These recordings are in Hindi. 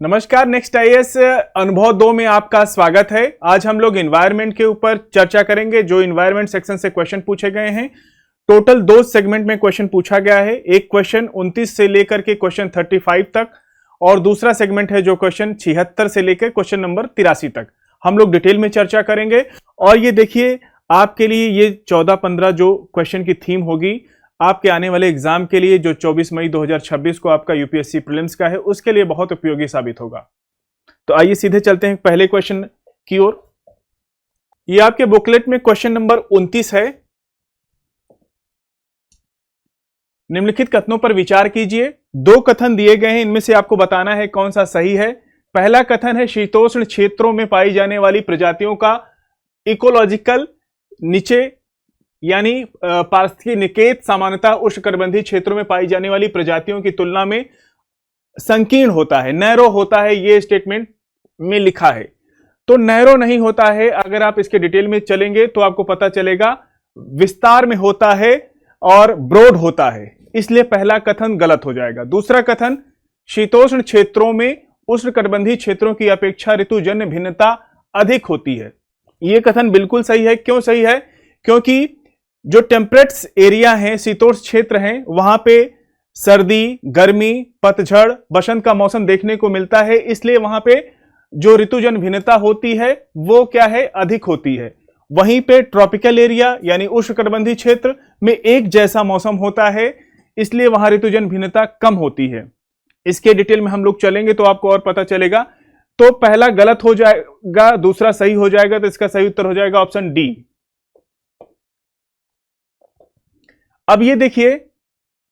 नमस्कार, नेक्स्ट आईएएस अनुभव 2 में आपका स्वागत है। आज हम लोग इन्वायरमेंट के ऊपर चर्चा करेंगे। जो इन्वायरमेंट सेक्शन से क्वेश्चन पूछे गए हैं, टोटल 2 सेगमेंट में क्वेश्चन पूछा गया है। एक क्वेश्चन 29 से लेकर के क्वेश्चन 35 तक और दूसरा सेगमेंट है जो क्वेश्चन 76 से लेकर क्वेश्चन नंबर 83 तक हम लोग डिटेल में चर्चा करेंगे। और ये देखिए, आपके लिए ये 14-15 जो क्वेश्चन की थीम होगी आपके आने वाले एग्जाम के लिए, जो 24 मई 2026 को आपका यूपीएससी प्रीलिम्स का है, उसके लिए बहुत उपयोगी साबित होगा। तो आइए सीधे चलते हैं पहले क्वेश्चन की ओर। ये आपके बुकलेट में क्वेश्चन नंबर 29 है। निम्नलिखित कथनों पर विचार कीजिए। 2 कथन दिए गए हैं, इनमें से आपको बताना है कौन सा सही है। पहला कथन है, शीतोष्ण क्षेत्रों में पाई जाने वाली प्रजातियों का इकोलॉजिकल नीचे यानी पारिस्थितिक निकेत सामान्यतः उष्णकटिबंधीय क्षेत्रों में पाई जाने वाली प्रजातियों की तुलना में संकीर्ण होता है, नैरो होता है। ये स्टेटमेंट में लिखा है, तो नैरो नहीं होता है। अगर आप इसके डिटेल में चलेंगे तो आपको पता चलेगा विस्तार में होता है और ब्रॉड होता है, इसलिए पहला कथन गलत हो जाएगा। दूसरा कथन, शीतोष्ण क्षेत्रों में उष्णकटिबंधीय क्षेत्रों की अपेक्षा ऋतुजन्य भिन्नता अधिक होती है। यह कथन बिल्कुल सही है। क्यों सही है? क्योंकि जो टेम्परेट्स एरिया हैं, शीतोष्ण क्षेत्र हैं, वहां पे सर्दी, गर्मी, पतझड़, बसंत का मौसम देखने को मिलता है, इसलिए वहां पे जो ऋतुजन्य भिन्नता होती है वो क्या है, अधिक होती है। वहीं पे ट्रॉपिकल एरिया यानी उष्णकटिबंधीय क्षेत्र में एक जैसा मौसम होता है, इसलिए वहां ऋतुजन्य भिन्नता कम होती है। इसके डिटेल में हम लोग चलेंगे तो आपको और पता चलेगा। तो पहला गलत हो जाएगा, दूसरा सही हो जाएगा, तो इसका सही उत्तर हो जाएगा ऑप्शन डी। अब ये देखिए,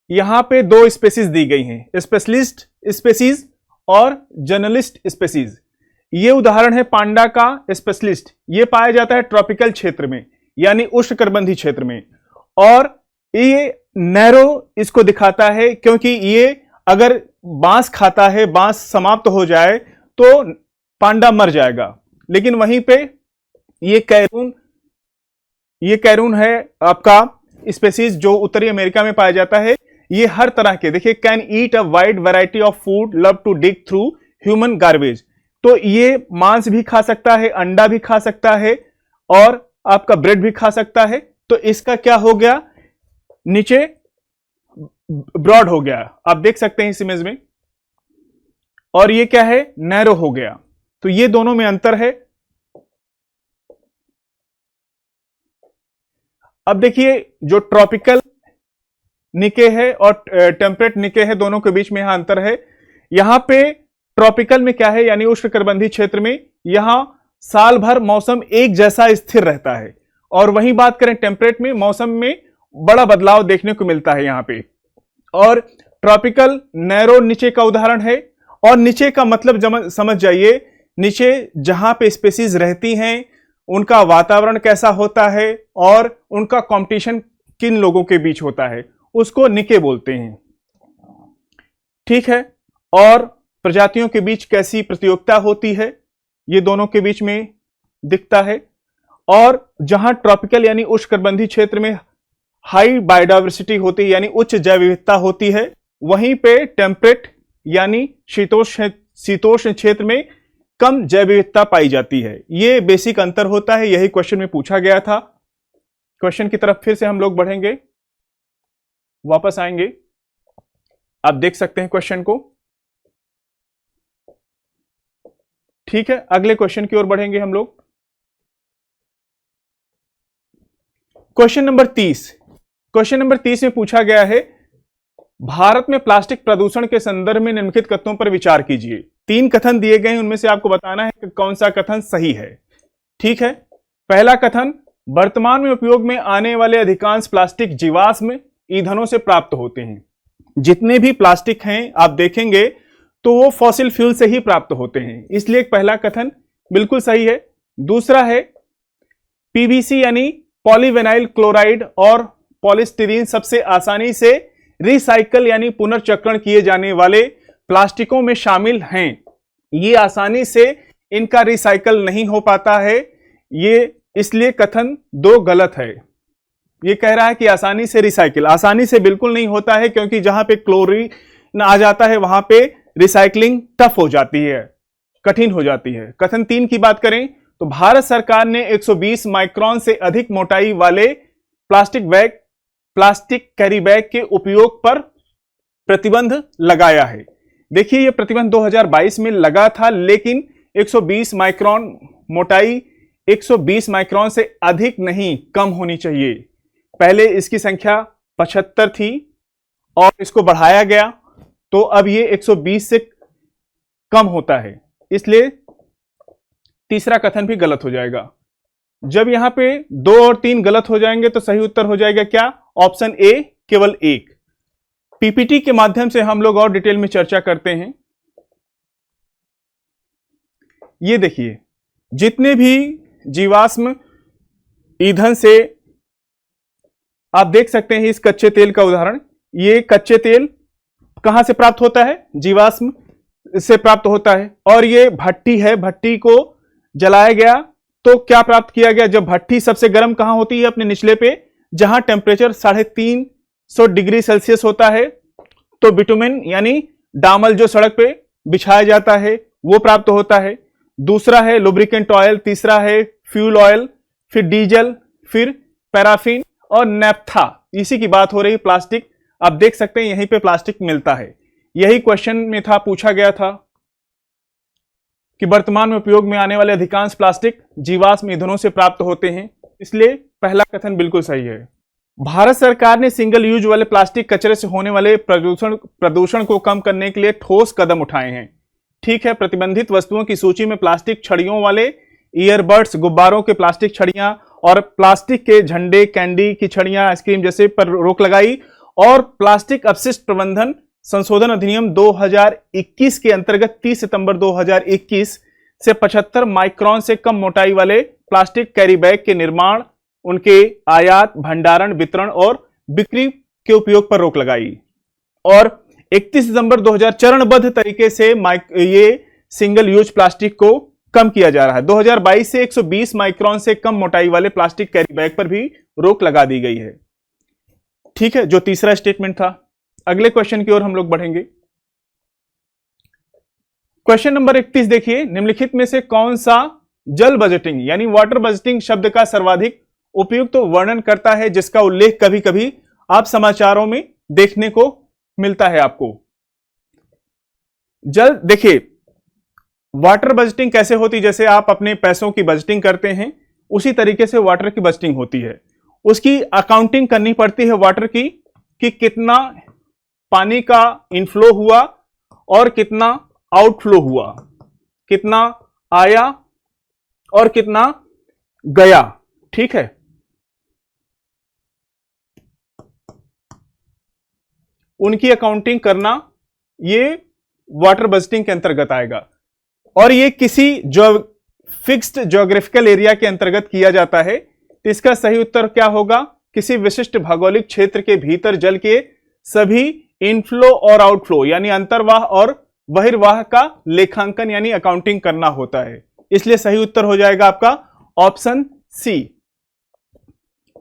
यहां पे 2 स्पेसीज दी गई हैं, स्पेशलिस्ट स्पेसीज और जर्नलिस्ट स्पेसीज। ये उदाहरण है पांडा का स्पेशलिस्ट। ये पाया जाता है ट्रॉपिकल क्षेत्र में यानी उष्णकटिबंधीय क्षेत्र में, और ये नैरो इसको दिखाता है क्योंकि ये अगर बांस खाता है, बांस समाप्त हो जाए तो पांडा मर जाएगा। लेकिन वहीं पे ये कैरून है आपका स्पेसीज जो उत्तरी अमेरिका में पाया जाता है। ये हर तरह के, देखिए, can eat a wide variety of food, love to dig through human garbage. तो ये मांस भी खा सकता है, अंडा भी खा सकता है और आपका ब्रेड भी खा सकता है। तो इसका क्या हो गया, नीचे ब्रॉड हो गया, आप देख सकते हैं इस इमेज में। और ये क्या है, नैरो हो गया। तो ये दोनों में अंतर है। अब देखिए, जो ट्रॉपिकल निके है और टेम्परेट निके है, दोनों के बीच में यहां अंतर है। यहां पे ट्रॉपिकल में क्या है, यानी उष्णकटिबंधीय क्षेत्र में यहां साल भर मौसम एक जैसा स्थिर रहता है, और वहीं बात करें टेम्परेट में, मौसम में बड़ा बदलाव देखने को मिलता है यहां पे। और ट्रॉपिकल नैरो नीचे का उदाहरण है। और नीचे का मतलब समझ जाइए, नीचे जहां पे स्पेसीज रहती हैं उनका वातावरण कैसा होता है और उनका कंपटीशन किन लोगों के बीच होता है, उसको निके बोलते हैं। ठीक है। और प्रजातियों के बीच कैसी प्रतियोगिता होती है, ये दोनों के बीच में दिखता है। और जहां ट्रॉपिकल यानी उष्णकटिबंधीय क्षेत्र में हाई बायोडायवर्सिटी होती है यानी उच्च जैव विविधता होती है, वहीं पे टेम्परेट यानी शीतोष्ण क्षेत्र में कम जैव विविधता पाई जाती है। ये बेसिक अंतर होता है, यही क्वेश्चन में पूछा गया था। क्वेश्चन की तरफ फिर से हम लोग बढ़ेंगे, वापस आएंगे, आप देख सकते हैं क्वेश्चन को। ठीक है, अगले क्वेश्चन की ओर बढ़ेंगे हम लोग। Question number 30। क्वेश्चन नंबर 30 में पूछा गया है, भारत में प्लास्टिक प्रदूषण के संदर्भ में निम्नलिखित कथनों पर विचार कीजिए। 3 कथन दिए गए हैं, उनमें से आपको बताना है कि कौन सा कथन सही है। ठीक है। पहला कथन, वर्तमान में उपयोग में आने वाले अधिकांश प्लास्टिक जीवाश्म ईंधनों से प्राप्त होते हैं। जितने भी प्लास्टिक हैं आप देखेंगे तो वो फॉसिल फ्यूल से ही प्राप्त होते हैं, इसलिए पहला कथन बिल्कुल सही है। दूसरा है, पीवीसी यानी पॉलीविनाइल क्लोराइड और पॉलीस्टीरीन सबसे आसानी से रिसाइकल यानी पुनर्चक्रण किए जाने वाले प्लास्टिकों में शामिल हैं। ये आसानी से इनका रिसाइकल नहीं हो पाता है, ये इसलिए कथन 2 गलत है। ये कह रहा है कि आसानी से रिसाइकिल, आसानी से बिल्कुल नहीं होता है, क्योंकि जहां पे क्लोरीन आ जाता है वहां पे रिसाइकलिंग टफ हो जाती है, कठिन हो जाती है। कथन 3 की बात करें तो भारत सरकार ने 120 माइक्रोन से अधिक मोटाई वाले प्लास्टिक कैरी बैग के उपयोग पर प्रतिबंध लगाया है। देखिए यह प्रतिबंध 2022 में लगा था, लेकिन 120 माइक्रोन मोटाई 120 माइक्रोन से अधिक नहीं, कम होनी चाहिए। पहले इसकी संख्या 75 थी और इसको बढ़ाया गया, तो अब ये 120 से कम होता है, इसलिए तीसरा कथन भी गलत हो जाएगा। जब यहां पे 2 और 3 गलत हो जाएंगे तो सही उत्तर हो जाएगा क्या? ऑप्शन ए, केवल 1। पीपीटी के माध्यम से हम लोग और डिटेल में चर्चा करते हैं। ये देखिए, जितने भी जीवाश्म ईंधन से आप देख सकते हैं इस कच्चे तेल का उदाहरण, ये कच्चे तेल कहां से प्राप्त होता है? जीवाश्म से प्राप्त होता है। और ये भट्टी है, भट्टी को जलाया गया तो क्या प्राप्त किया गया? जब भट्टी सबसे गर्म कहां होती है? अपने निचले पे, जहां टेम्परेचर 350 डिग्री सेल्सियस होता है, तो बिटुमेन यानी डामल जो सड़क पे बिछाया जाता है वो प्राप्त होता है। दूसरा है लुब्रिकेंट ऑयल, तीसरा है फ्यूल ऑयल, फिर डीजल, फिर पैराफिन और नैप्था। इसी की बात हो रही है, प्लास्टिक। आप देख सकते हैं यहीं पे प्लास्टिक मिलता है। यही क्वेश्चन में था, पूछा गया था कि वर्तमान में उपयोग में आने वाले अधिकांश प्लास्टिक जीवाश्म ईंधनों से प्राप्त होते हैं, इसलिए पहला कथन बिल्कुल सही है। भारत सरकार ने सिंगल यूज वाले प्लास्टिक कचरे से होने वाले प्रदूषण को कम करने के लिए ठोस कदम उठाए हैं। ठीक है, प्रतिबंधित वस्तुओं की सूची में प्लास्टिक छड़ियों वाले ईयरबड्स, गुब्बारों के प्लास्टिक छड़ियां और प्लास्टिक के झंडे, कैंडी की छड़ियां, आइसक्रीम जैसे पर रोक लगाई। और प्लास्टिक अपशिष्ट प्रबंधन संशोधन अधिनियम 2021 के अंतर्गत 30 सितंबर 2021 से 75 माइक्रोन से कम मोटाई वाले प्लास्टिक कैरी बैग के निर्माण, उनके आयात, भंडारण, वितरण और बिक्री के उपयोग पर रोक लगाई। और 31 सितंबर 2000 चरणबद्ध तरीके से ये सिंगल यूज प्लास्टिक को कम किया जा रहा है। 2022 से 120 माइक्रोन से कम मोटाई वाले प्लास्टिक कैरी बैग पर भी रोक लगा दी गई है। ठीक है, जो तीसरा स्टेटमेंट था। अगले क्वेश्चन की ओर हम लोग बढ़ेंगे। क्वेश्चन नंबर 31 देखिए, निम्नलिखित में से कौन सा जल बजटिंग यानी वाटर बजटिंग शब्द का सर्वाधिक उपयुक्त तो वर्णन करता है, जिसका उल्लेख कभी कभी आप समाचारों में देखने को मिलता है आपको। जल देखिए, वाटर बजटिंग कैसे होती, जैसे आप अपने पैसों की बजटिंग करते हैं, उसी तरीके से वाटर की बजटिंग होती है। उसकी अकाउंटिंग करनी पड़ती है वाटर की, कि कितना पानी का इनफ्लो हुआ और कितना आउटफ्लो हुआ, कितना आया और कितना गया। ठीक है, उनकी अकाउंटिंग करना ये वाटर बजटिंग के अंतर्गत आएगा। और ये किसी जो फिक्स्ड ज्योग्राफिकल एरिया के अंतर्गत किया जाता है, तो इसका सही उत्तर क्या होगा? किसी विशिष्ट भौगोलिक क्षेत्र के भीतर जल के सभी इनफ्लो और आउटफ्लो यानी अंतर्वाह और बहिर्वाह का लेखांकन यानी अकाउंटिंग करना होता है। इसलिए सही उत्तर हो जाएगा आपका ऑप्शन सी।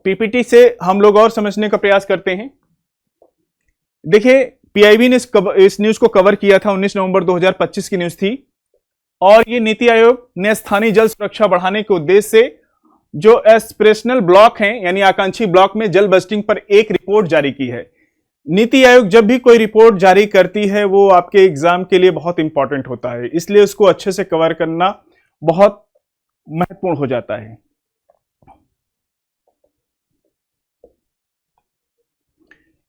पीपीटी से हम लोग और समझने का प्रयास करते हैं। देखिए, पीआईबी ने इस न्यूज को कवर किया था, 19 नवंबर 2025 की न्यूज थी। और ये नीति आयोग ने स्थानीय जल सुरक्षा बढ़ाने के उद्देश्य से जो एस्पिरेशनल ब्लॉक हैं यानी आकांक्षी ब्लॉक में जल बजटिंग पर एक रिपोर्ट जारी की है। नीति आयोग जब भी कोई रिपोर्ट जारी करती है वो आपके एग्जाम के लिए बहुत इंपॉर्टेंट होता है, इसलिए उसको अच्छे से कवर करना बहुत महत्वपूर्ण हो जाता है।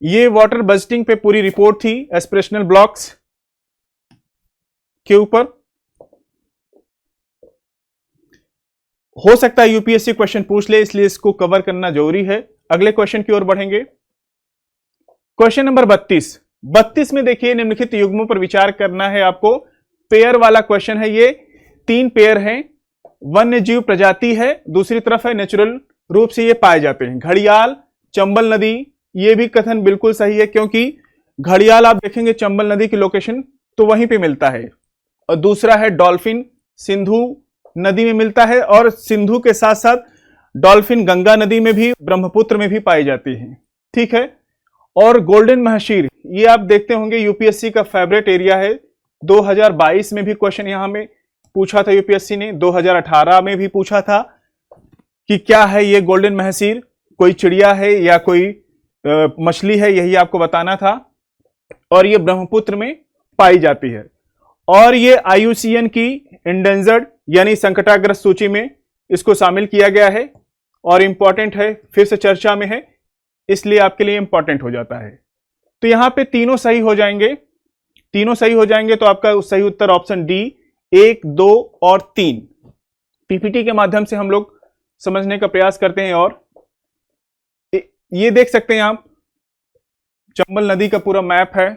ये वाटर बजटिंग पे पूरी रिपोर्ट थी एस्पिरेशनल ब्लॉक्स के ऊपर। हो सकता है यूपीएससी क्वेश्चन पूछ ले, इसलिए इसको कवर करना जरूरी है। अगले क्वेश्चन की ओर बढ़ेंगे। क्वेश्चन नंबर 32 में देखिए, निम्नलिखित युग्मों पर विचार करना है आपको। पेयर वाला क्वेश्चन है ये। 3 पेयर हैं, वन्य जीव प्रजाति है, दूसरी तरफ है नेचुरल रूप से ये पाए जाते हैं। घड़ियाल, चंबल नदी, ये भी कथन बिल्कुल सही है, क्योंकि घड़ियाल आप देखेंगे चंबल नदी की लोकेशन तो वहीं पे मिलता है। और दूसरा है डॉल्फिन, सिंधु नदी में मिलता है, और सिंधु के साथ साथ डॉल्फिन गंगा नदी में भी, ब्रह्मपुत्र में भी पाई जाती है। ठीक है, और गोल्डन महशीर, ये आप देखते होंगे यूपीएससी का फेवरेट एरिया है, 2022 में भी क्वेश्चन यहां में पूछा था यूपीएससी ने, 2018 में भी पूछा था कि क्या है ये गोल्डन महसीर, कोई चिड़िया है या कोई मछली है, यही आपको बताना था। और ये ब्रह्मपुत्र में पाई जाती है और ये IUCN की इंडेंजर्ड यानी संकटाग्रस्त सूची में इसको शामिल किया गया है और इंपॉर्टेंट है, फिर से चर्चा में है, इसलिए आपके लिए इंपॉर्टेंट हो जाता है। तो यहां पे तीनों सही हो जाएंगे, तीनों सही हो जाएंगे तो आपका सही उत्तर ऑप्शन डी 1, 2 और 3 पीपीटी के माध्यम से हम लोग समझने का प्रयास करते हैं। और ये देख सकते हैं आप, चंबल नदी का पूरा मैप है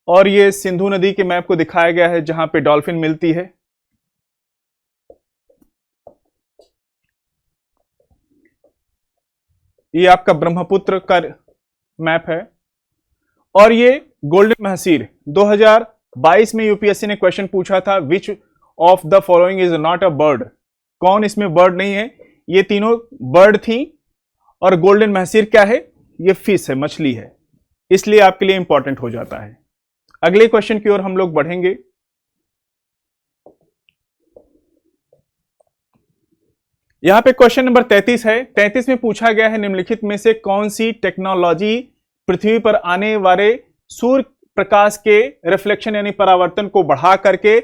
और ये सिंधु नदी के मैप को दिखाया गया है जहां पे डॉल्फिन मिलती है। ये आपका ब्रह्मपुत्र का मैप है और ये गोल्डन महसीर 2022 में यूपीएससी ने क्वेश्चन पूछा था, which of the following is not a bird, कौन इसमें बर्ड नहीं है। ये तीनों बर्ड थी और गोल्डन महसीर क्या है, ये फिश है, मछली है, इसलिए आपके लिए इंपॉर्टेंट हो जाता है। अगले क्वेश्चन की ओर हम लोग बढ़ेंगे। यहां पे क्वेश्चन नंबर 33 है। 33 में पूछा गया है, निम्नलिखित में से कौन सी टेक्नोलॉजी पृथ्वी पर आने वाले सूर्य प्रकाश के रिफ्लेक्शन यानी परावर्तन को बढ़ा करके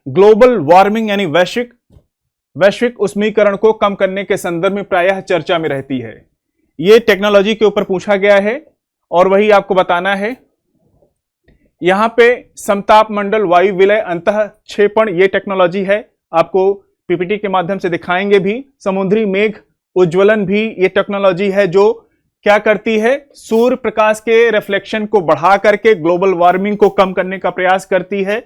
ग्लोबल वार्मिंग यानी वैश्विक उष्मीकरण को कम करने के संदर्भ में प्रायः चर्चा में रहती है। यह टेक्नोलॉजी के ऊपर पूछा गया है और वही आपको बताना है। यहां पे समताप मंडल वायु विलय अंतःक्षेपण ये टेक्नोलॉजी है, आपको पीपीटी के माध्यम से दिखाएंगे भी। समुद्री मेघ उज्ज्वलन भी ये टेक्नोलॉजी है जो क्या करती है, सूर्य प्रकाश के रिफ्लेक्शन को बढ़ा करके ग्लोबल वार्मिंग को कम करने का प्रयास करती है।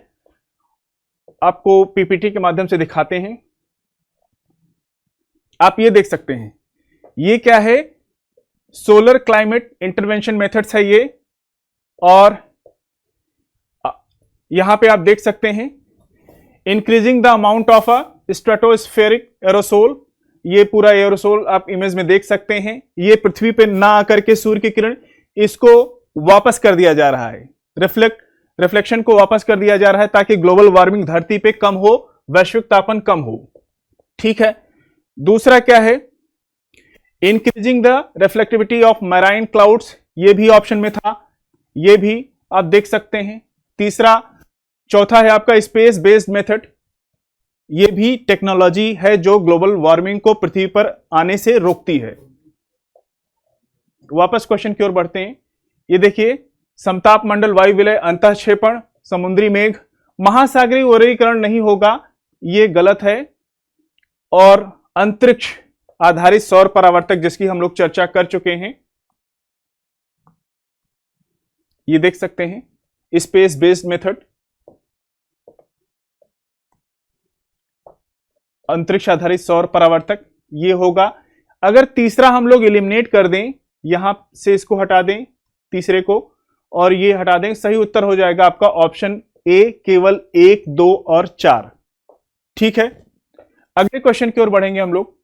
आपको पीपीटी के माध्यम से दिखाते हैं, आप ये देख सकते हैं, ये क्या है, सोलर क्लाइमेट इंटरवेंशन मेथड्स है ये। और यहां पे आप देख सकते हैं, increasing the amount of a stratospheric aerosol, ये पूरा एरोसोल आप इमेज में देख सकते हैं। ये पृथ्वी पे ना आकर के सूर्य की किरण इसको वापस कर दिया जा रहा है, रिफ्लेक्शन को वापस कर दिया जा रहा है ताकि ग्लोबल वार्मिंग धरती पे कम हो, वैश्विक तापमान कम हो। ठीक है। दूसरा क्या है, increasing the reflectivity of marine clouds, ये भी ऑप्शन में था, ये भी आप देख सकते हैं। तीसरा, चौथा है आपका स्पेस बेस्ड मेथड, ये भी टेक्नोलॉजी है जो ग्लोबल वार्मिंग को पृथ्वी पर आने से रोकती है। वापस क्वेश्चन की ओर बढ़ते हैं। ये देखिए, समताप मंडल वायु विलय अंतःक्षेपण, समुद्री मेघ, महासागरीय वरीकरण नहीं होगा, ये गलत है। और अंतरिक्ष आधारित सौर परावर्तक जिसकी हम लोग चर्चा कर चुके हैं, ये देख सकते हैं, स्पेस बेस्ड मेथड, अंतरिक्ष आधारित सौर परावर्तक, ये होगा। अगर तीसरा हम लोग एलिमिनेट कर दें, यहां से इसको हटा दें, तीसरे को, और ये हटा दें, सही उत्तर हो जाएगा आपका ऑप्शन ए, केवल 1, 2 और 4। ठीक है। अगले क्वेश्चन की ओर बढ़ेंगे हम लोग।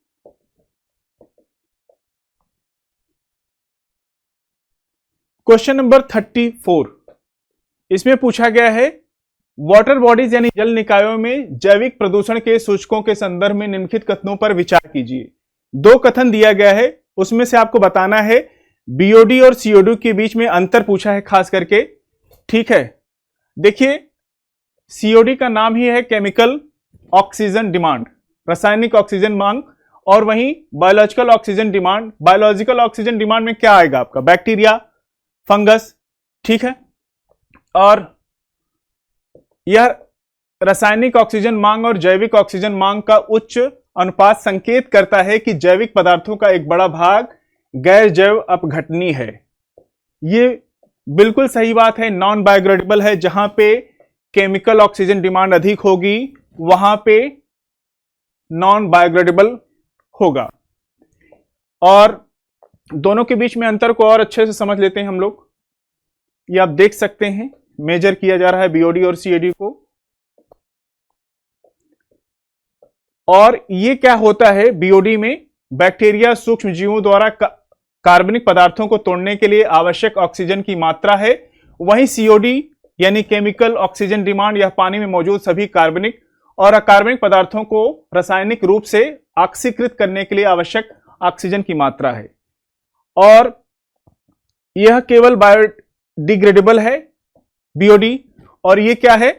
क्वेश्चन नंबर 34, इसमें पूछा गया है, वाटर बॉडीज यानी जल निकायों में जैविक प्रदूषण के सूचकों के संदर्भ में निम्नलिखित कथनों पर विचार कीजिए। 2 कथन दिया गया है, उसमें से आपको बताना है बीओडी और सीओडी के बीच में अंतर पूछा है खास करके। ठीक है। देखिए, सीओडी का नाम ही है केमिकल ऑक्सीजन डिमांड, रासायनिक ऑक्सीजन मांग, और वहीं biological oxygen demand, biological oxygen demand में क्या आएगा आपका, बैक्टीरिया, फंगस। ठीक है। और यह रासायनिक ऑक्सीजन मांग और जैविक ऑक्सीजन मांग का उच्च अनुपात संकेत करता है कि जैविक पदार्थों का एक बड़ा भाग गैर जैव अपघटनीय है। ये बिल्कुल सही बात है, नॉन बायोडिग्रेडेबल है। जहां पे केमिकल ऑक्सीजन डिमांड अधिक होगी वहां पे नॉन बायोडिग्रेडेबल होगा। और दोनों के बीच में अंतर को और अच्छे से समझ लेते हैं हम लोग। ये आप देख सकते हैं, मेजर किया जा रहा है बीओडी और सीएडी को। और ये क्या होता है, बीओडी में बैक्टीरिया सूक्ष्म जीवों द्वारा कार्बनिक पदार्थों को तोड़ने के लिए आवश्यक ऑक्सीजन की मात्रा है, वहीं सीओडी यानी केमिकल ऑक्सीजन डिमांड, यह पानी में मौजूद सभी कार्बनिक और अकार्बनिक पदार्थों को रासायनिक रूप से ऑक्सीकृत करने के लिए आवश्यक ऑक्सीजन की मात्रा है। और यह केवल बायोडिग्रेडेबल है बीओडी, और ये क्या है,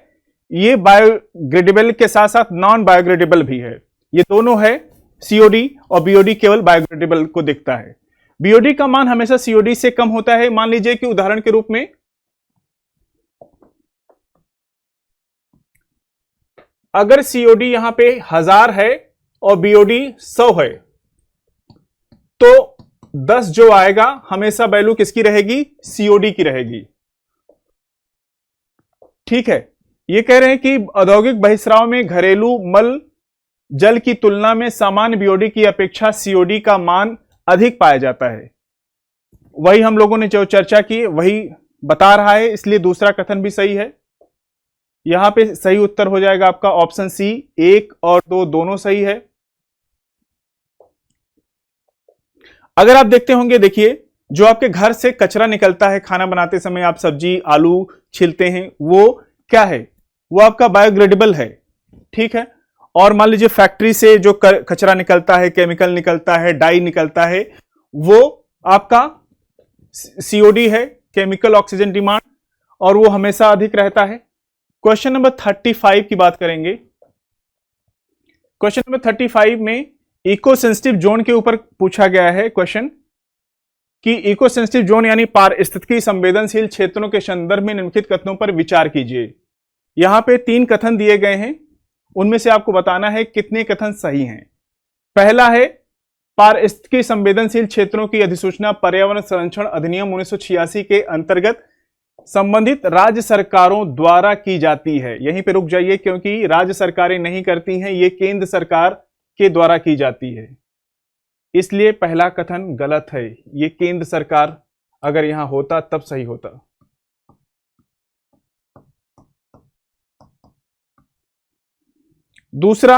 ये बायोग्रेडेबल के साथ साथ नॉन बायोग्रेडेबल भी है। ये दोनों है सीओडी, और बीओडी केवल बायोग्रेडेबल को दिखता है। बीओडी का मान हमेशा सीओडी से कम होता है। मान लीजिए कि उदाहरण के रूप में अगर सीओडी यहां पे 1000 है और बीओडी 100 है, तो 10 जो आएगा हमेशा वैल्यू किसकी रहेगी, सीओडी की रहेगी। ठीक है, ये कह रहे हैं कि औद्योगिक बहिस्राव में घरेलू मल जल की तुलना में सामान्य बीओडी की अपेक्षा सीओडी का मान अधिक पाया जाता है। वही हम लोगों ने जो चर्चा की वही बता रहा है, इसलिए दूसरा कथन भी सही है। यहां पे सही उत्तर हो जाएगा आपका ऑप्शन सी, 1 और 2 दोनों सही है। अगर आप देखते होंगे, देखिए जो आपके घर से कचरा निकलता है खाना बनाते समय, आप सब्जी आलू छीलते हैं, वो क्या है, वो आपका बायोग्रेडेबल है। ठीक है, और मान लीजिए फैक्ट्री से जो कचरा निकलता है, केमिकल निकलता है, डाई निकलता है, वो आपका सीओडी है, केमिकल ऑक्सीजन डिमांड, और वो हमेशा अधिक रहता है। क्वेश्चन नंबर 35 की बात करेंगे। क्वेश्चन नंबर 35 में इको सेंसिटिव जोन के ऊपर पूछा गया है क्वेश्चन कि इको सेंसिटिव जोन यानी पारिस्थितिकी संवेदनशील क्षेत्रों के संदर्भ में निम्नलिखित कथनों पर विचार कीजिए। यहां पे 3 कथन दिए गए हैं, उनमें से आपको बताना है कितने कथन सही हैं। पहला है पारिस्थितिकी संवेदनशील क्षेत्रों की अधिसूचना पर्यावरण संरक्षण अधिनियम 1986 के अंतर्गत संबंधित राज्य सरकारों द्वारा की जाती है। यहीं पे रुक जाइए, क्योंकि राज्य सरकारें नहीं करती हैं, ये केंद्र सरकार के द्वारा की जाती है, इसलिए पहला कथन गलत है। ये केंद्र सरकार अगर यहां होता तब सही होता। दूसरा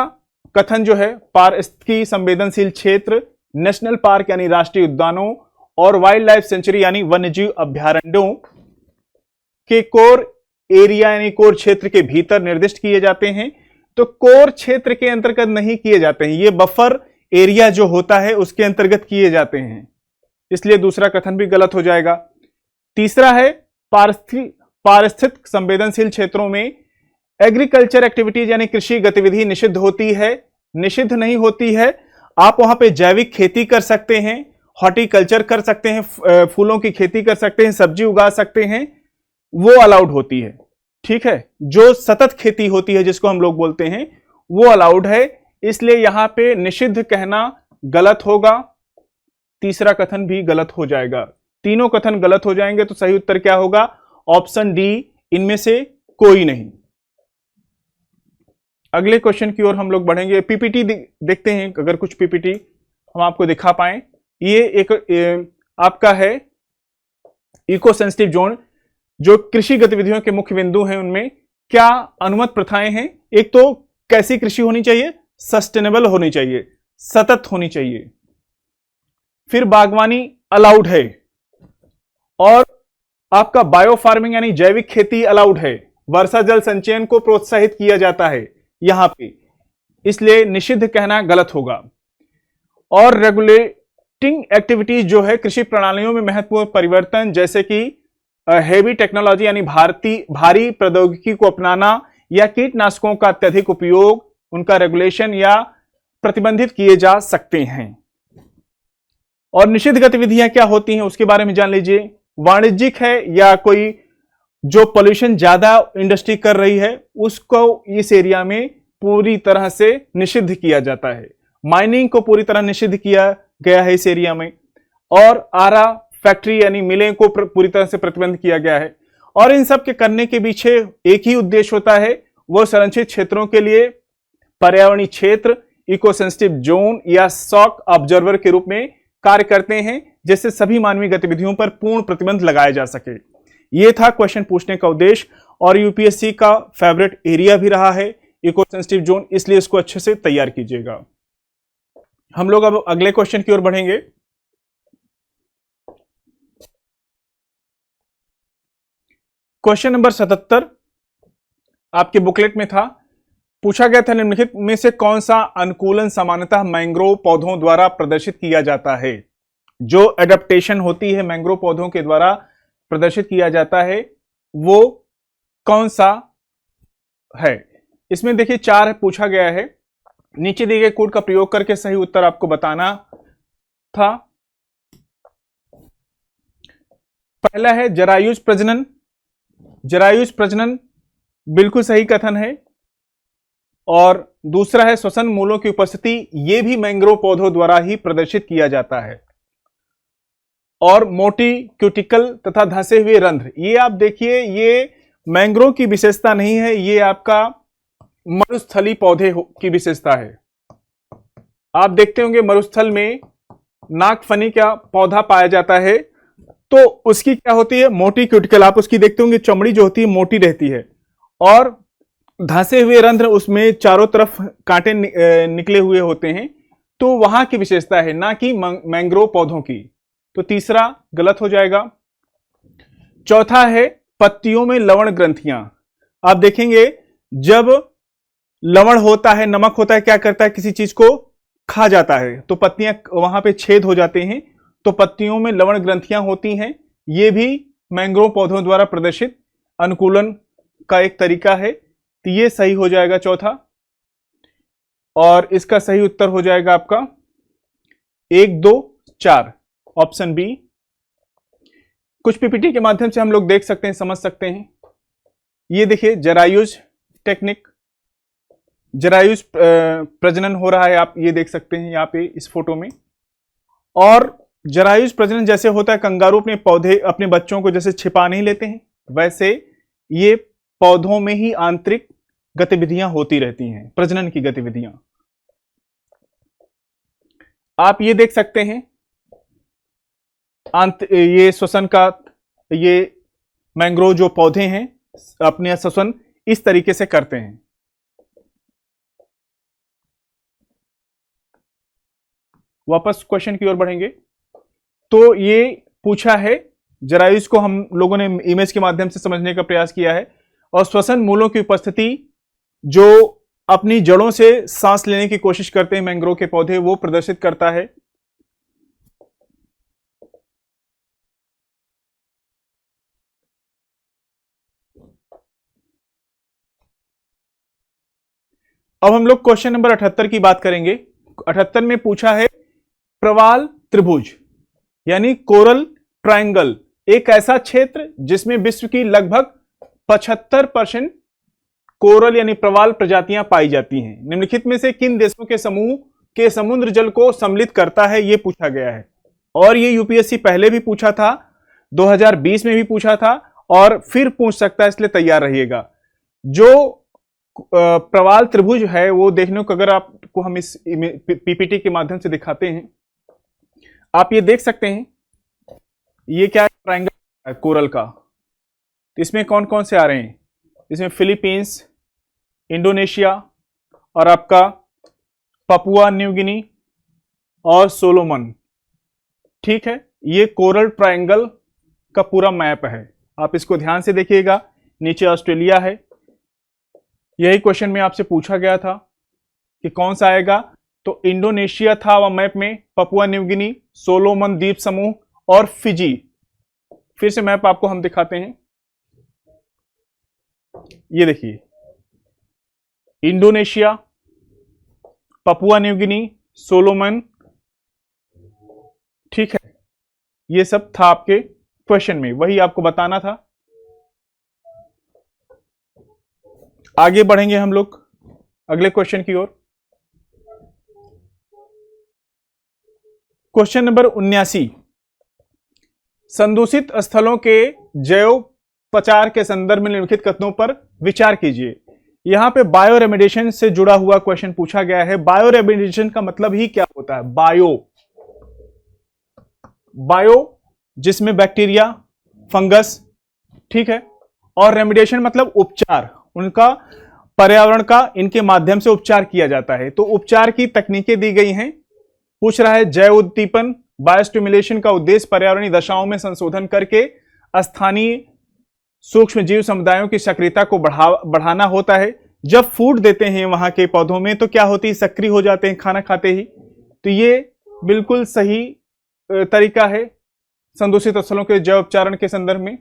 कथन जो है, पारिस्थितिकी संवेदनशील क्षेत्र नेशनल पार्क यानी राष्ट्रीय उद्यानों और वाइल्ड लाइफ सेंचुरी यानी वन्यजीव अभ्यारण्यों के कोर एरिया यानी कोर क्षेत्र के भीतर निर्दिष्ट किए जाते हैं। तो कोर क्षेत्र के अंतर्गत नहीं किए जाते हैं, ये बफर एरिया जो होता है उसके अंतर्गत किए जाते हैं, इसलिए दूसरा कथन भी गलत हो जाएगा। तीसरा है पारिस्थितिक संवेदनशील क्षेत्रों में एग्रीकल्चर एक्टिविटीज यानी कृषि गतिविधि निषिद्ध होती है, निषिद्ध नहीं होती है। आप वहां पे जैविक खेती कर सकते हैं, हॉर्टिकल्चर कर सकते हैं, फूलों की खेती कर सकते हैं, सब्जी उगा सकते हैं, वो अलाउड होती है। ठीक है, जो सतत खेती होती है जिसको हम लोग बोलते हैं वो अलाउड है, इसलिए यहां पे निषिद्ध कहना गलत होगा। तीसरा कथन भी गलत हो जाएगा, तीनों कथन गलत हो जाएंगे। तो सही उत्तर क्या होगा, ऑप्शन डी, इनमें से कोई नहीं। अगले क्वेश्चन की ओर हम लोग बढ़ेंगे। पीपीटी देखते हैं, अगर कुछ पीपीटी हम आपको दिखा पाए। ये एक आपका है इको सेंसिटिव जोन, जो कृषि गतिविधियों के मुख्य बिंदु हैं, उनमें क्या अनुमत प्रथाएं हैं। एक तो कैसी कृषि होनी चाहिए, सस्टेनेबल होनी चाहिए, सतत होनी चाहिए। फिर बागवानी अलाउड है, और आपका बायो फार्मिंग यानी जैविक खेती अलाउड है। वर्षा जल संचयन को प्रोत्साहित किया जाता है यहां पे, इसलिए निषिद्ध कहना गलत होगा। और रेगुलेटिंग एक्टिविटीज जो है, कृषि प्रणालियों में महत्वपूर्ण परिवर्तन जैसे कि हेवी टेक्नोलॉजी यानी भारी प्रौद्योगिकी को अपनाना या कीटनाशकों का अत्यधिक उपयोग, उनका रेगुलेशन या प्रतिबंधित किए जा सकते हैं। और निषिद्ध गतिविधियां क्या होती हैं उसके बारे में जान लीजिए। वाणिज्यिक है या कोई जो पोल्यूशन ज्यादा इंडस्ट्री कर रही है उसको इस एरिया में पूरी तरह से निषिद्ध किया जाता है। माइनिंग को पूरी तरह निषिद्ध किया गया है इस एरिया में, और आरा फैक्ट्री यानी मिलें को पूरी तरह से प्रतिबंध किया गया है। और इन सब के करने के पीछे एक ही उद्देश्य होता है, वो संरक्षित क्षेत्रों के लिए पर्यावरणीय क्षेत्र इको सेंसिटिव जोन या शॉक ऑब्जर्वर के रूप में कार्य करते हैं, जिससे सभी मानवीय गतिविधियों पर पूर्ण प्रतिबंध लगाया जा सके। यह था क्वेश्चन पूछने का उद्देश्य, और यूपीएससी का फेवरेट एरिया भी रहा है इको सेंसिटिव जोन, इसलिए इसको अच्छे से तैयार कीजिएगा। हम लोग अब अगले क्वेश्चन की ओर बढ़ेंगे। क्वेश्चन नंबर 77 आपके बुकलेट में था, पूछा गया था निम्नलिखित में से कौन सा अनुकूलन सामान्यतः मैंग्रोव पौधों द्वारा प्रदर्शित किया जाता है। जो एडेप्टेशन होती है मैंग्रोव पौधों के द्वारा प्रदर्शित किया जाता है वो कौन सा है। इसमें देखिए 4 पूछा गया है, नीचे दिए गए कोड का प्रयोग करके सही उत्तर आपको बताना था। पहला है जरायुज प्रजनन। जरायुज प्रजनन बिल्कुल सही कथन है। और दूसरा है श्वसन मूलों की उपस्थिति, यह भी मैंग्रोव पौधों द्वारा ही प्रदर्शित किया जाता है। और मोटी क्यूटिकल तथा धंसे हुए रंध्र, ये आप देखिए ये मैंग्रोव की विशेषता नहीं है, ये आपका मरुस्थली पौधे की विशेषता है। आप देखते होंगे मरुस्थल में नागफनी का पौधा पाया जाता है, तो उसकी क्या होती है, मोटी क्यूटिकल, आप उसकी देखते होंगे चमड़ी जो होती है मोटी रहती है, और धंसे हुए रंध्र उसमें चारों तरफ कांटे निकले हुए होते हैं, तो वहां की विशेषता है, ना कि मैंग्रोव पौधों की। तो तीसरा गलत हो जाएगा। चौथा है पत्तियों में लवण ग्रंथियां। आप देखेंगे जब लवण होता है, नमक होता है, क्या करता है, किसी चीज को खा जाता है, तो पत्तियां वहां पे छेद हो जाते हैं, तो पत्तियों में लवण ग्रंथियां होती हैं। यह भी मैंग्रोव पौधों द्वारा प्रदर्शित अनुकूलन का एक तरीका है। तो ये सही हो जाएगा चौथा, और इसका सही उत्तर हो जाएगा आपका 1, 2, 4 ऑप्शन बी। कुछ पीपीटी के माध्यम से हम लोग देख सकते हैं, समझ सकते हैं। ये देखिए जरायुज टेक्निक, जरायुज प्रजनन हो रहा है, आप ये देख सकते हैं यहाँ पे इस फोटो में। और जरायुज प्रजनन जैसे होता है, कंगारू अपने पौधे अपने बच्चों को जैसे छिपा नहीं लेते हैं, वैसे ये पौधों में ही आंतरिक गतिविधियां होती रहती हैं, प्रजनन की गतिविधियां। आप ये देख सकते हैं ये श्वसन का, ये मैंग्रोव जो पौधे हैं अपने श्वसन इस तरीके से करते हैं। वापस क्वेश्चन की ओर बढ़ेंगे, तो ये पूछा है, जरायुज को हम लोगों ने इमेज के माध्यम से समझने का प्रयास किया है, और श्वसन मूलों की उपस्थिति जो अपनी जड़ों से सांस लेने की कोशिश करते हैं मैंग्रोव के पौधे, वो प्रदर्शित करता है। अब हम लोग क्वेश्चन नंबर 78 की बात करेंगे। 78 में पूछा है प्रवाल त्रिभुज यानी कोरल ट्रायंगल, एक ऐसा क्षेत्र जिसमें विश्व की लगभग 75% कोरल यानी प्रवाल प्रजातियां पाई जाती हैं, निम्नलिखित में से किन देशों के समूह के समुद्र जल को सम्मिलित करता है, यह पूछा गया है। और ये यूपीएससी पहले भी पूछा था, 2020 में भी पूछा था, और फिर पूछ सकता है, इसलिए तैयार रहिएगा। जो प्रवाल त्रिभुज है वो देखने को, अगर आपको हम इस पीपीटी के माध्यम से दिखाते हैं, आप ये देख सकते हैं, ये क्या है, ट्रायंगल है कोरल का। इसमें कौन कौन से आ रहे हैं, इसमें फिलीपींस, इंडोनेशिया और आपका पपुआ न्यू गिनी और सोलोमन। ठीक है, ये कोरल ट्रायंगल का पूरा मैप है, आप इसको ध्यान से देखिएगा। नीचे ऑस्ट्रेलिया है, यही क्वेश्चन में आपसे पूछा गया था कि कौन सा आएगा, तो इंडोनेशिया था वह मैप में, पपुआ न्यू गिनी, सोलोमन द्वीप समूह और फिजी। फिर से मैप आपको हम दिखाते हैं, ये देखिए Indonesia, Papua New Guinea, Solomon. ठीक है, ये सब था आपके क्वेश्चन में, वही आपको बताना था। आगे बढ़ेंगे हम लोग अगले क्वेश्चन की ओर। क्वेश्चन नंबर 79, संदूषित स्थलों के जैव पचार के संदर्भ में निम्नलिखित कथनों पर विचार कीजिए। यहां पे बायो रेमेडिएशन से जुड़ा हुआ क्वेश्चन पूछा गया है। बायो रेमेडिएशन का मतलब ही क्या होता है, बायो जिसमें बैक्टीरिया, फंगस, ठीक है, और रेमेडिएशन मतलब उपचार, उनका पर्यावरण का इनके माध्यम से उपचार किया जाता है। तो उपचार की तकनीकें दी गई हैं। पूछ रहा है जैव उद्दीपन, बायोस्टिमुलेशन का उद्देश्य पर्यावरणीय दशाओं में संशोधन करके स्थानीय सूक्ष्म जीव समुदायों की सक्रियता को बढ़ाना होता है। जब फूड देते हैं वहां के पौधों में तो क्या होती है, सक्रिय हो जाते हैं खाना खाते ही। तो ये बिल्कुल सही तरीका है संदूषित स्थलों के जैव उपचारण के संदर्भ में।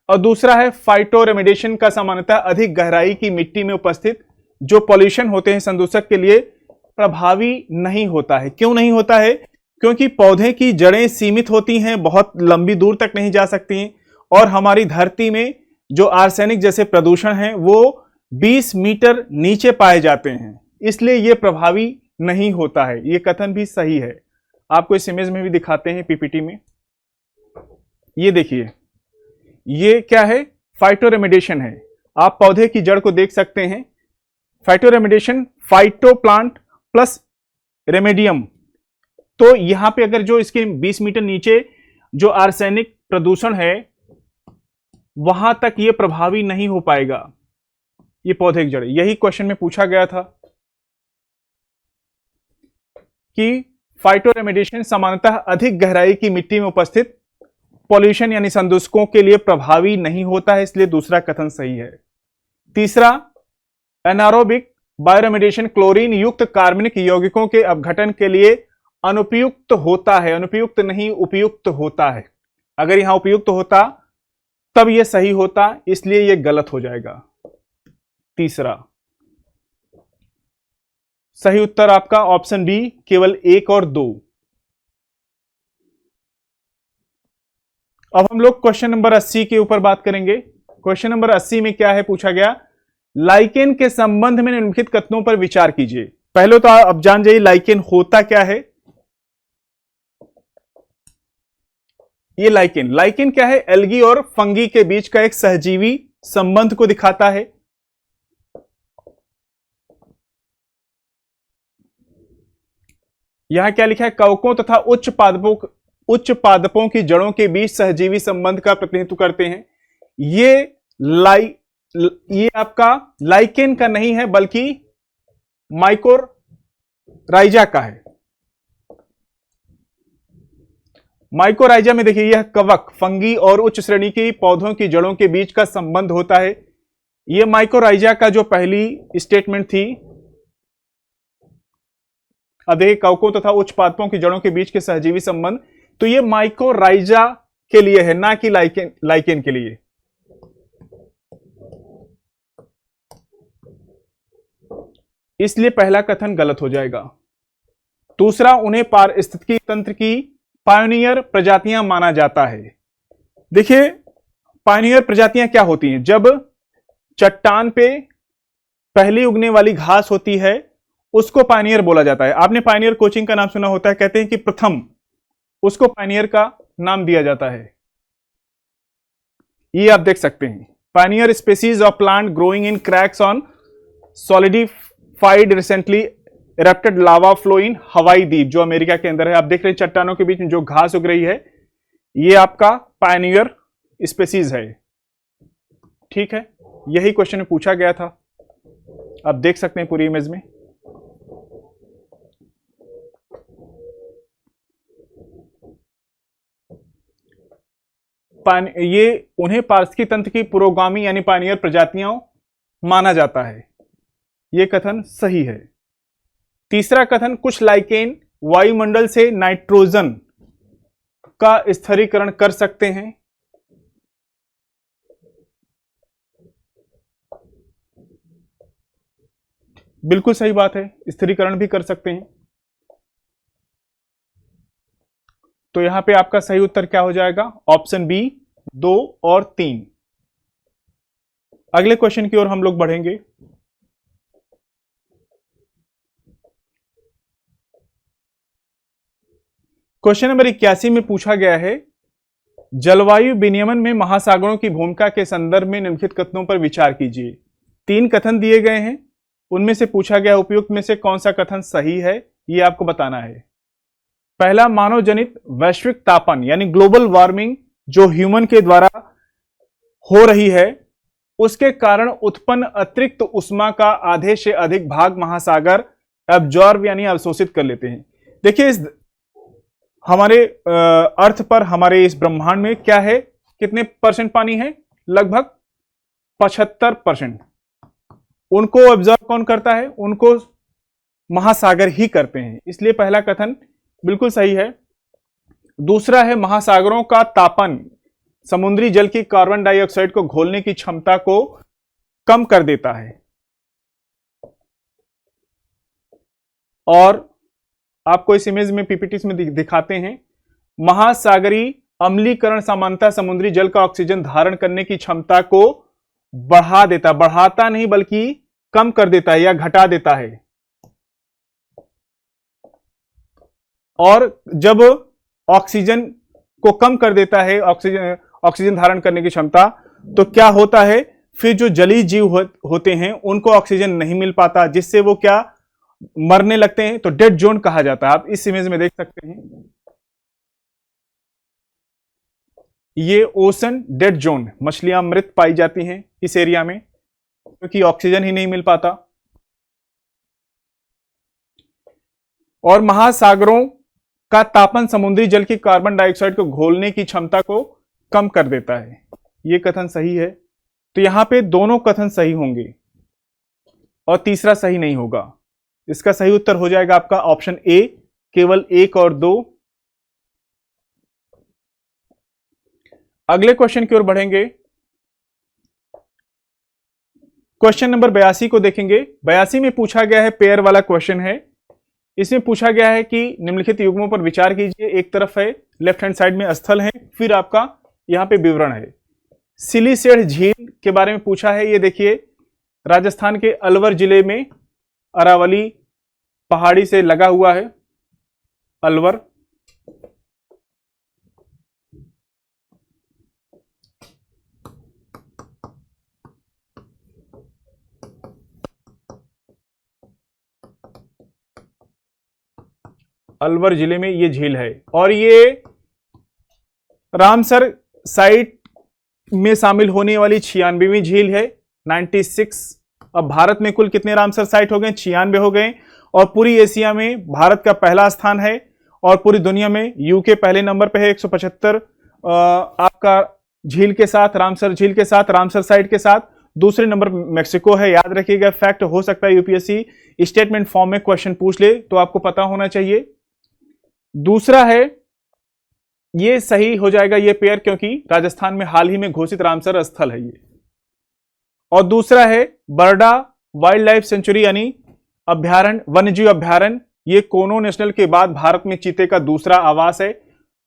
और दूसरा है फाइटो रेमेडिएशन का सामान्यतः अधिक गहराई की मिट्टी में उपस्थित जो पॉल्यूशन होते हैं संदूषक के लिए प्रभावी नहीं होता है। क्यों नहीं होता है? क्योंकि पौधे की जड़ें सीमित होती हैं, बहुत लंबी दूर तक नहीं जा सकती हैं, और हमारी धरती में जो आर्सेनिक जैसे प्रदूषण हैं वो 20 मीटर नीचे पाए जाते हैं, इसलिए यह प्रभावी नहीं होता है। यह कथन भी सही है। आपको इस इमेज में भी दिखाते हैं पीपीटी में। ये देखिए, ये क्या है? फाइटोरेमेडिएशन है। आप पौधे की जड़ को देख सकते हैं। फाइटोरेमेडिएशन, फाइटो प्लांट प्लस रेमेडियम। तो यहां पे अगर जो इसके 20 मीटर नीचे जो आर्सेनिक प्रदूषण है वहां तक ये प्रभावी नहीं हो पाएगा, ये पौधे की जड़। यही क्वेश्चन में पूछा गया था कि फाइटोरेमेडिएशन सामान्यतः अधिक गहराई की मिट्टी में उपस्थित पॉल्यूशन यानी संदूषकों के लिए प्रभावी नहीं होता है, इसलिए दूसरा कथन सही है। तीसरा, एनारोबिक बायोरेमेडिएशन क्लोरीन युक्त कार्बनिक यौगिकों के अपघटन के लिए अनुपयुक्त होता है। अनुपयुक्त नहीं, उपयुक्त होता है। अगर यहां उपयुक्त होता तब यह सही होता, इसलिए यह गलत हो जाएगा। तीसरा सही उत्तर आपका ऑप्शन बी, केवल 1 और 2। अब हम लोग क्वेश्चन नंबर 80 के ऊपर बात करेंगे। क्वेश्चन नंबर 80 में क्या है पूछा गया? लाइकेन के संबंध में निम्नलिखित कथनों पर विचार कीजिए। पहले तो आप जान जाइए लाइकेन होता क्या है। ये लाइकेन क्या है? एल्गी और फंगी के बीच का एक सहजीवी संबंध को दिखाता है। यहां क्या लिखा है? कवकों तथा उच्च पादपों की जड़ों के बीच सहजीवी संबंध का प्रतिनिधित्व करते हैं। ये आपका लाइकेन का नहीं है बल्कि माइकोराइजा का है। माइकोराइजा में देखिए, यह कवक, फंगी और उच्च श्रेणी की पौधों की जड़ों के बीच का संबंध होता है। यह माइकोराइजा का जो पहली स्टेटमेंट थी। अब देखिए, कवकों तथा उच्च पादपों की जड़ों के बीच के सहजीवी संबंध, तो यह माइकोराइजा के लिए है, ना कि लाइकेन के लिए। इसलिए पहला कथन गलत हो जाएगा। दूसरा, उन्हें पारिस्थितिकी तंत्र की पायोनियर प्रजातियां माना जाता है। देखिए, पायोनियर प्रजातियां क्या होती हैं? जब चट्टान पे पहली उगने वाली घास होती है उसको पायोनियर बोला जाता है। आपने पायोनियर कोचिंग का नाम सुना होता है, कहते हैं कि प्रथम, उसको पायोनियर का नाम दिया जाता है। ये आप देख सकते हैं, pioneer species of plant growing in cracks on solidified recently erupted lava flow in हवाई द्वीप, जो अमेरिका के अंदर है। आप देख रहे हैं चट्टानों के बीच में जो घास उग रही है, ये आपका पायोनियर स्पीसीज है। ठीक है, यही क्वेश्चन में पूछा गया था। आप देख सकते हैं पूरी इमेज में। ये उन्हें पारिस्थितिकी तंत्र की पुरोगामी यानी पायोनियर प्रजातियां माना जाता है। यह कथन सही है। तीसरा कथन, कुछ लाइकेन वायुमंडल से नाइट्रोजन का स्थिरीकरण कर सकते हैं। बिल्कुल सही बात है, स्थिरीकरण भी कर सकते हैं। तो यहां पे आपका सही उत्तर क्या हो जाएगा? ऑप्शन बी, 2 और 3। अगले क्वेश्चन की ओर हम लोग बढ़ेंगे। क्वेश्चन नंबर 81 में पूछा गया है, जलवायु विनियमन में महासागरों की भूमिका के संदर्भ में निम्नलिखित कथनों पर विचार कीजिए। 3 कथन दिए गए हैं, उनमें से पूछा गया उपयुक्त में से कौन सा कथन सही है, यह आपको बताना है। पहला, मानव जनित वैश्विक तापन यानी ग्लोबल वार्मिंग जो ह्यूमन के द्वारा हो रही है, उसके कारण उत्पन्न अतिरिक्त उष्मा का आधे से अधिक भाग महासागर एब्जॉर्ब यानी अवशोषित कर लेते हैं। देखिए, इस हमारे अर्थ पर, हमारे इस ब्रह्मांड में क्या है, कितने % पानी है? लगभग 75%। उनको ऑब्जर्व कौन करता है? उनको महासागर ही करते हैं, इसलिए पहला कथन बिल्कुल सही है। दूसरा है महासागरों का तापन समुद्री जल की कार्बन डाइऑक्साइड को घोलने की क्षमता को कम कर देता है। और आपको इस इमेज में पीपीटी में दिखाते हैं, महासागरीय अम्लीकरण सामान्यतः समुद्री जल का ऑक्सीजन धारण करने की क्षमता को बढ़ा देता, बढ़ाता नहीं बल्कि कम कर देता है या घटा देता है। और जब ऑक्सीजन को कम कर देता है, ऑक्सीजन धारण करने की क्षमता, तो क्या होता है? फिर जो जलीय जीव होते हैं उनको ऑक्सीजन नहीं मिल पाता, जिससे वो क्या मरने लगते हैं, तो डेड जोन कहा जाता है। आप इस इमेज में देख सकते हैं, ये ओशन डेड जोन, मछलियां मृत पाई जाती हैं इस एरिया में क्योंकि ऑक्सीजन ही नहीं मिल पाता। और महासागरों का तापन समुद्री जल की कार्बन डाइऑक्साइड को घोलने की क्षमता को कम कर देता है। यह कथन सही है, तो यहां पे दोनों कथन सही होंगे और तीसरा सही नहीं होगा। इसका सही उत्तर हो जाएगा आपका ऑप्शन ए, केवल 1 और 2। अगले क्वेश्चन की ओर बढ़ेंगे। क्वेश्चन नंबर 82 को देखेंगे। 82 में पूछा गया है, पेयर वाला क्वेश्चन है। इसमें पूछा गया है कि निम्नलिखित युग्मों पर विचार कीजिए। एक तरफ है लेफ्ट हैंड साइड में स्थल है, फिर आपका यहां पे विवरण है। सिलीसेढ़ झील के बारे में पूछा है। ये देखिए राजस्थान के अलवर जिले में अरावली पहाड़ी से लगा हुआ है अलवर। अलवर जिले में ये झील है और ये रामसर साइट में शामिल होने वाली 96वीं झील है, 96। अब भारत में कुल कितने रामसर साइट हो गए? 96 हो गए। और पूरी एशिया में भारत का पहला स्थान है और पूरी दुनिया में यूके पहले नंबर पे है 175 आपका झील के साथ, रामसर झील के साथ, रामसर साइट के साथ। दूसरे नंबर मैक्सिको है। याद रखिएगा, फैक्ट हो सकता है यूपीएससी स्टेटमेंट फॉर्म में क्वेश्चन पूछ ले, तो आपको पता होना चाहिए। दूसरा है, ये सही हो जाएगा ये पेयर, क्योंकि राजस्थान में हाल ही में घोषित रामसर स्थल है ये। और दूसरा है बरडा वाइल्ड लाइफ सेंचुरी यानी अभ्यारण्य, वन्यजीव अभ्यारण्य। ये कोनो नेशनल के बाद भारत में चीते का दूसरा आवास है।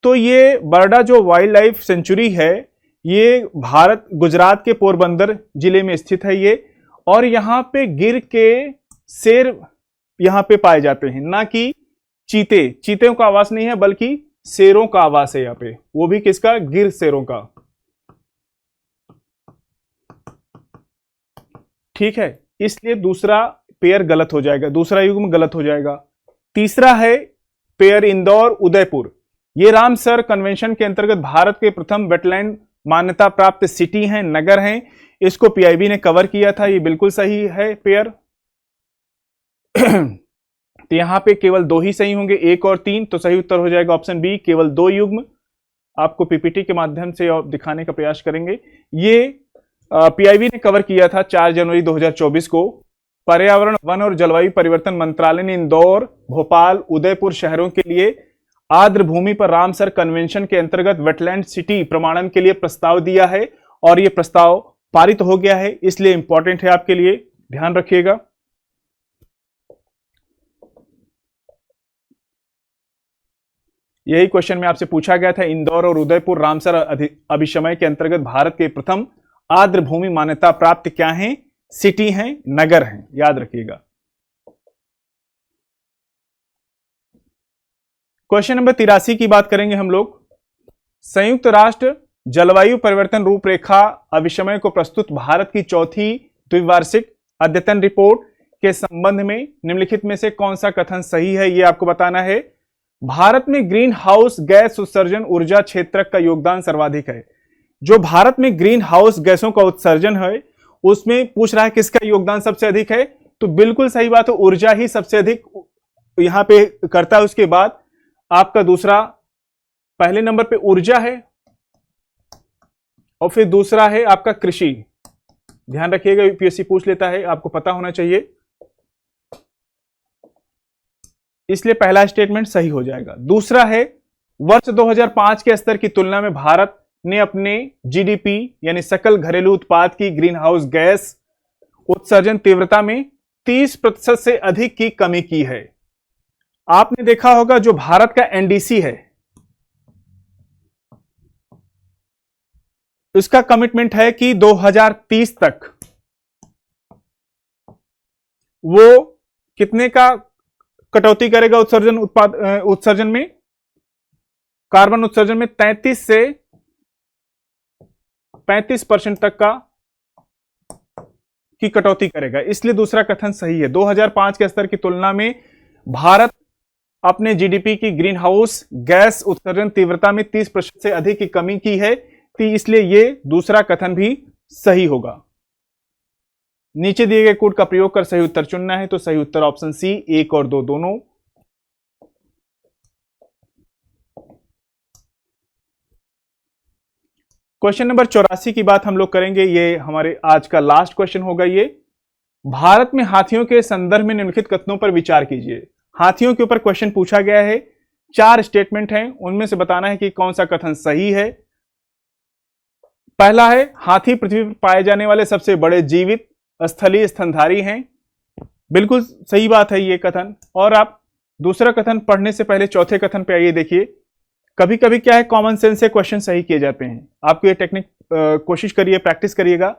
तो ये बरडा जो वाइल्ड लाइफ सेंचुरी है, ये भारत गुजरात के पोरबंदर जिले में स्थित है ये। और यहाँ पे गिर के शेर यहाँ पे पाए जाते हैं, ना कि चीते। चीते का आवास नहीं है बल्कि शेरों का आवास है यहाँ पे, वो भी किसका? गिर शेरों का। ठीक है, इसलिए दूसरा पेयर गलत हो जाएगा, दूसरा युग्म गलत हो जाएगा। तीसरा है पेयर इंदौर उदयपुर। ये रामसर कन्वेंशन के अंतर्गत भारत के प्रथम वेटलैंड मान्यता प्राप्त सिटी हैं, नगर हैं। इसको पीआईबी ने कवर किया था, ये बिल्कुल सही है पेयर। तो यहां पे केवल 2 ही सही होंगे, 1 और 3। तो सही उत्तर हो जाएगा ऑप्शन बी, केवल 2 युग्म। आपको पीपीटी के माध्यम से दिखाने का प्रयास करेंगे। ये पीआईबी ने कवर किया था 4 जनवरी 2024 को। पर्यावरण, वन और जलवायु परिवर्तन मंत्रालय ने इंदौर, भोपाल, उदयपुर शहरों के लिए आर्द्र भूमि पर रामसर कन्वेंशन के अंतर्गत वेटलैंड सिटी प्रमाणन के लिए प्रस्ताव दिया है और यह प्रस्ताव पारित हो गया है, इसलिए इंपॉर्टेंट है आपके लिए, ध्यान रखिएगा। यही क्वेश्चन में आपसे पूछा गया था, इंदौर और उदयपुर रामसर अभिशमय के अंतर्गत भारत के प्रथम आर्द्र भूमि मान्यता प्राप्त क्या हैं? सिटी हैं, नगर हैं, याद रखिएगा। क्वेश्चन नंबर 83 की बात करेंगे हम लोग। संयुक्त राष्ट्र जलवायु परिवर्तन रूपरेखा अभिशमय को प्रस्तुत भारत की चौथी द्विवार्षिक अद्यतन रिपोर्ट के संबंध में निम्नलिखित में से कौन सा कथन सही है, यह आपको बताना है। भारत में ग्रीन हाउस गैस उत्सर्जन ऊर्जा क्षेत्र का योगदान सर्वाधिक है। जो भारत में ग्रीन हाउस गैसों का उत्सर्जन है उसमें पूछ रहा है किसका योगदान सबसे अधिक है, तो बिल्कुल सही बात है, ऊर्जा ही सबसे अधिक यहां पे करता है। उसके बाद आपका दूसरा, पहले नंबर पे ऊर्जा है और फिर दूसरा है आपका कृषि। ध्यान रखिएगा, यूपीएससी पूछ लेता है, आपको पता होना चाहिए, इसलिए पहला स्टेटमेंट सही हो जाएगा। दूसरा है वर्ष 2005 के स्तर की तुलना में भारत ने अपने जीडीपी यानी सकल घरेलू उत्पाद की ग्रीन हाउस गैस उत्सर्जन तीव्रता में 30% से अधिक की कमी की है। आपने देखा होगा जो भारत का एनडीसी है, उसका कमिटमेंट है कि 2030 तक वो कितने का कटौती करेगा उत्सर्जन में, कार्बन उत्सर्जन में 33 से 35% तक का की कटौती करेगा। इसलिए दूसरा कथन सही है। 2005 के स्तर की तुलना में भारत अपने जीडीपी की ग्रीन हाउस गैस उत्सर्जन तीव्रता में 30% से अधिक की कमी की है, इसलिए यह दूसरा कथन भी सही होगा। नीचे दिए गए कोड का प्रयोग कर सही उत्तर चुनना है, तो सही उत्तर ऑप्शन सी 1 और 2 दोनों। क्वेश्चन नंबर 84 की बात हम लोग करेंगे, ये हमारे आज का लास्ट क्वेश्चन होगा। ये भारत में हाथियों के संदर्भ में निम्नलिखित कथनों पर विचार कीजिए। हाथियों के ऊपर क्वेश्चन पूछा गया है, 4 स्टेटमेंट हैं, उनमें से बताना है कि कौन सा कथन सही है। पहला है हाथी पृथ्वी पर पाए जाने वाले सबसे बड़े जीवित स्थलीय स्तनधारी हैं। बिल्कुल सही बात है ये कथन। और आप दूसरा कथन पढ़ने से पहले चौथे कथन पे आइए। देखिए, कभी कभी क्या है, कॉमन सेंस से क्वेश्चन सही किए जाते हैं। आपको ये टेक्निक कोशिश करिए, प्रैक्टिस करिएगा।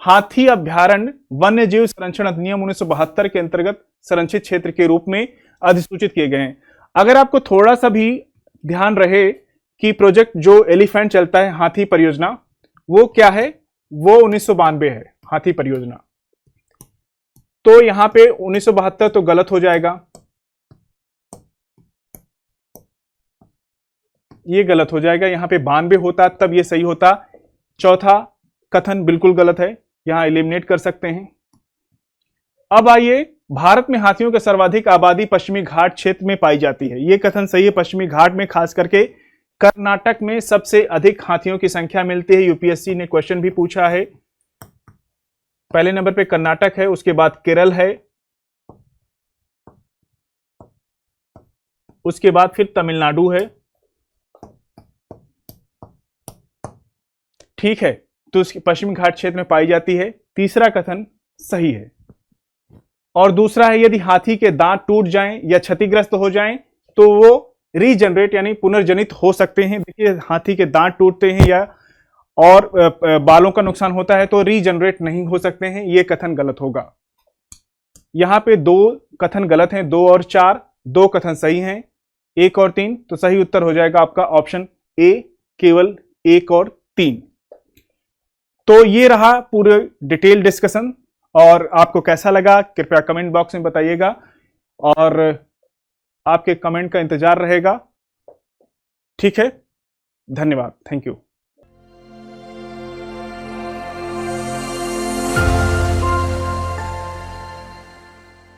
हाथी अभ्यारण्य वन्य जीव संरक्षण अधिनियम 1972 के अंतर्गत संरक्षित क्षेत्र के रूप में अधिसूचित किए गए हैं। अगर आपको थोड़ा सा भी ध्यान रहे कि प्रोजेक्ट जो एलिफेंट चलता है, हाथी परियोजना, वो क्या है, वो 1992 है हाथी परियोजना। तो यहां पे 1972 तो गलत हो जाएगा, ये गलत हो जाएगा। यहां पे 92 होता तब ये सही होता। चौथा कथन बिल्कुल गलत है, यहां एलिमिनेट कर सकते हैं। अब आइए, भारत में हाथियों की सर्वाधिक आबादी पश्चिमी घाट क्षेत्र में पाई जाती है। यह कथन सही है। पश्चिमी घाट में, खास करके कर्नाटक में सबसे अधिक हाथियों की संख्या मिलती है। यूपीएससी ने क्वेश्चन भी पूछा है। पहले नंबर पे कर्नाटक है, उसके बाद केरल है, उसके बाद फिर तमिलनाडु है। ठीक है, तो उसकी पश्चिमी घाट क्षेत्र में पाई जाती है। तीसरा कथन सही है। और दूसरा है, यदि हाथी के दांत टूट जाएं या क्षतिग्रस्त हो जाएं तो वो रीजनरेट यानी पुनर्जनित हो सकते हैं। देखिए, हाथी के दांत टूटते हैं या और बालों का नुकसान होता है तो रीजनरेट नहीं हो सकते हैं, यह कथन गलत होगा। यहां पे 2 कथन गलत हैं, 2 और 4, 2 कथन सही हैं, 1 और 3। तो सही उत्तर हो जाएगा आपका ऑप्शन ए, केवल 1 और 3। तो ये रहा पूरे डिटेल डिस्कशन। और आपको कैसा लगा कृपया कमेंट बॉक्स में बताइएगा, और आपके कमेंट का इंतजार रहेगा। ठीक है, धन्यवाद, थैंक यू।